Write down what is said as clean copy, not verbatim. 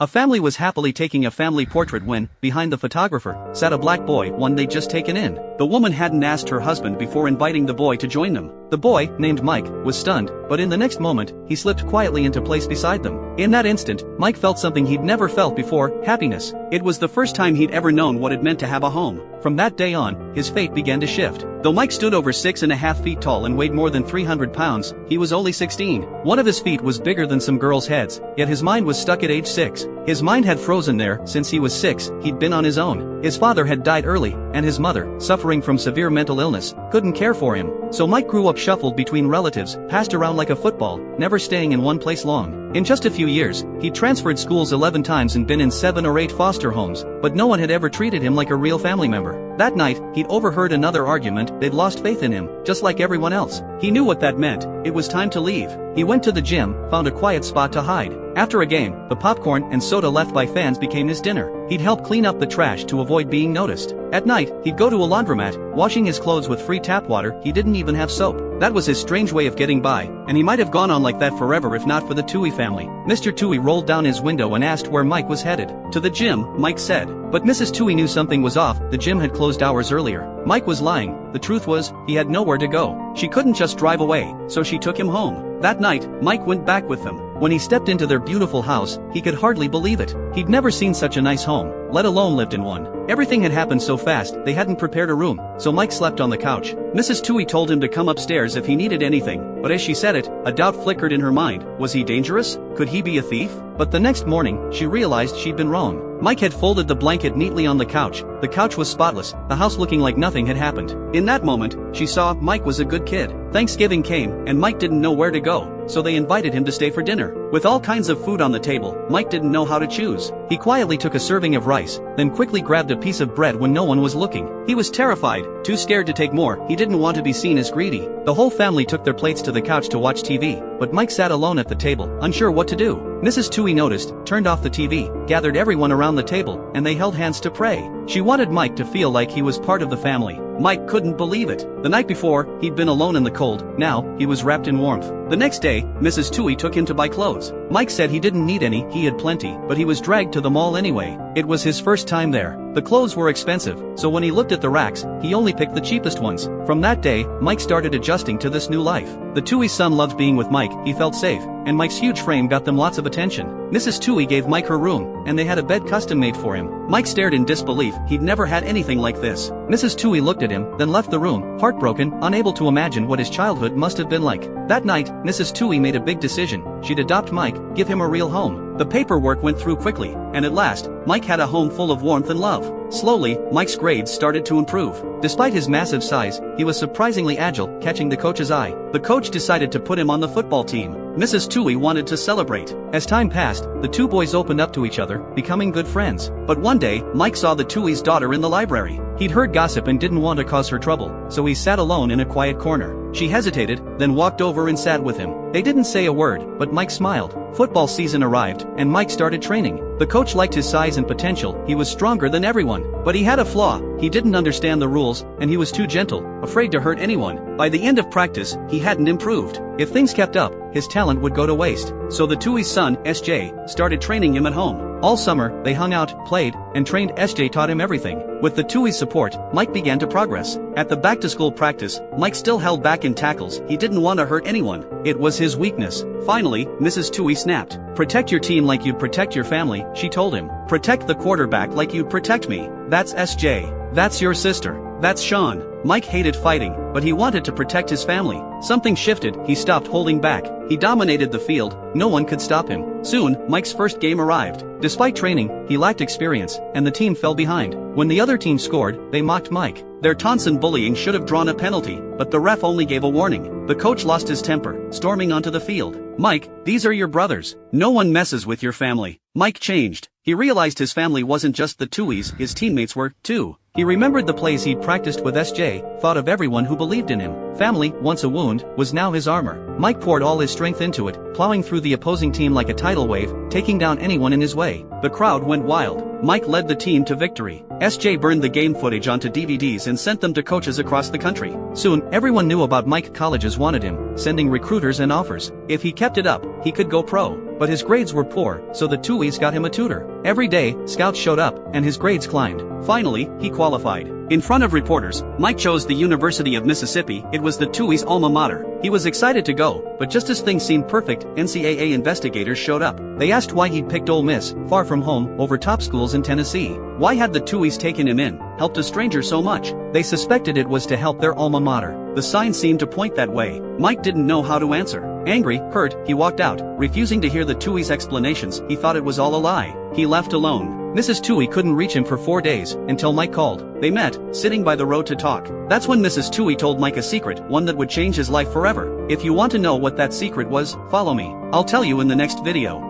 A family was happily taking a family portrait when, behind the photographer, sat a black boy, one they'd just taken in. The woman hadn't asked her husband before inviting the boy to join them. The boy, named Mike, was stunned, but in the next moment, he slipped quietly into place beside them. In that instant, Mike felt something he'd never felt before: happiness. It was the first time he'd ever known what it meant to have a home. From that day on, his fate began to shift. Though Mike stood over 6.5 feet tall and weighed more than 300 pounds, he was only 16. One of his feet was bigger than some girls' heads, yet his mind was stuck at age 6. His mind had frozen there. Since he was 6, he'd been on his own. His father had died early, and his mother, suffering from severe mental illness, couldn't care for him. So Mike grew up shuffled between relatives, passed around like a football, never staying in one place long. In just a few years, he'd transferred schools 11 times and been in 7 or 8 foster homes, but no one had ever treated him like a real family member. That night, he'd overheard another argument. They'd lost faith in him, just like everyone else. He knew what that meant. It was time to leave. He went to the gym, found a quiet spot to hide. After a game, the popcorn and soda left by fans became his dinner. He'd help clean up the trash to avoid being noticed. At night, he'd go to a laundromat, washing his clothes with free tap water. He didn't even have soap. That was his strange way of getting by, and he might have gone on like that forever if not for the Toohey family. Mr. Toohey rolled down his window and asked where Mike was headed. To the gym, Mike said. But Mrs. Toohey knew something was off. The gym had closed hours earlier. Mike was lying. The truth was, he had nowhere to go. She couldn't just drive away, so she took him home. That night, Mike went back with them. When he stepped into their beautiful house, he could hardly believe it. He'd never seen such a nice home, let alone lived in one. Everything had happened so fast, they hadn't prepared a room, so Mike slept on the couch. Mrs. Toohey told him to come upstairs if he needed anything, but as she said it, a doubt flickered in her mind. Was he dangerous? Could he be a thief? But the next morning, she realized she'd been wrong. Mike had folded the blanket neatly on the couch. The couch was spotless, the house looking like nothing had happened. In that moment, she saw Mike was a good kid. Thanksgiving came, and Mike didn't know where to go, so they invited him to stay for dinner. With all kinds of food on the table, Mike didn't know how to choose. He quietly took a serving of rice, then quickly grabbed a piece of bread when no one was looking. He was terrified, too scared to take more. He didn't want to be seen as greedy. The whole family took their plates to the couch to watch TV, but Mike sat alone at the table, unsure what to do. Mrs. Toohey noticed, turned off the TV, gathered everyone around the table, and they held hands to pray. She wanted Mike to feel like he was part of the family. Mike couldn't believe it. The night before, he'd been alone in the cold. Now, he was wrapped in warmth. The next day, Mrs. Toohey took him to buy clothes. Mike said he didn't need any, he had plenty, but he was dragged to the mall anyway. It was his first time there. The clothes were expensive, so when he looked at the racks, he only picked the cheapest ones. From that day, Mike started adjusting to this new life. The Toohey's son loved being with Mike. He felt safe, and Mike's huge frame got them lots of attention. Mrs. Toohey gave Mike her room, and they had a bed custom made for him. Mike stared in disbelief. He'd never had anything like this. Mrs. Toohey looked at him, then left the room, heartbroken, unable to imagine what his childhood must have been like. That night, Mrs. Toohey made a big decision. She'd adopt Mike, give him a real home. The paperwork went through quickly, and at last, Mike had a home full of warmth and love. Slowly, Mike's grades started to improve. Despite his massive size, he was surprisingly agile, catching the coach's eye. The coach decided to put him on the football team. Mrs. Toohey wanted to celebrate. As time passed, the two boys opened up to each other, becoming good friends. But one day, Mike saw the Toohey's daughter in the library. He'd heard gossip and didn't want to cause her trouble, so he sat alone in a quiet corner. She hesitated, then walked over and sat with him. They didn't say a word, but Mike smiled. Football season arrived, and Mike started training. The coach liked his size and potential. He was stronger than everyone. But he had a flaw. He didn't understand the rules, and he was too gentle, afraid to hurt anyone. By the end of practice, he hadn't improved. If things kept up, his talent would go to waste. So the Toohey's son, SJ, started training him at home. All summer, they hung out, played, and trained. SJ taught him everything. With the Toohey's support, Mike began to progress. At the back-to-school practice, Mike still held back in tackles. He didn't want to hurt anyone. It was his weakness. Finally, Mrs. Toohey snapped. "Protect your team like you'd protect your family," she told him. "Protect the quarterback like you'd protect me. That's SJ. That's your sister. That's Sean." Mike hated fighting, but he wanted to protect his family. Something shifted. He stopped holding back. He dominated the field. No one could stop him. Soon, Mike's first game arrived. Despite training, he lacked experience, and the team fell behind. When the other team scored, they mocked Mike. Their taunts and bullying should have drawn a penalty, but the ref only gave a warning. The coach lost his temper, storming onto the field. "Mike, these are your brothers. No one messes with your family." Mike changed. He realized his family wasn't just the Tooheys, his teammates were, too. He remembered the plays he'd practiced with SJ, thought of everyone who believed in him. Family, once a wound, was now his armor. Mike poured all his strength into it, plowing through the opposing team like a tidal wave, taking down anyone in his way. The crowd went wild. Mike led the team to victory. SJ burned the game footage onto DVDs and sent them to coaches across the country. Soon, everyone knew about Mike. Colleges wanted him, sending recruiters and offers. If he kept it up, he could go pro. But his grades were poor, so the Tuohys got him a tutor. Every day, scouts showed up, and his grades climbed. Finally, he qualified. In front of reporters, Mike chose the University of Mississippi. It was the Tuohys' alma mater. He was excited to go, but just as things seemed perfect, NCAA investigators showed up. They asked why he'd picked Ole Miss, far from home, over top schools in Tennessee. Why had the Tuohys taken him in, helped a stranger so much? They suspected it was to help their alma mater. The signs seemed to point that way. Mike didn't know how to answer. Angry, hurt, he walked out, refusing to hear the Tuohys' explanations. He thought it was all a lie. He left alone. Mrs. Tuohy couldn't reach him for 4 days, until Mike called. They met, sitting by the road to talk. That's when Mrs. Tuohy told Mike a secret, one that would change his life forever. If you want to know what that secret was, follow me. I'll tell you in the next video.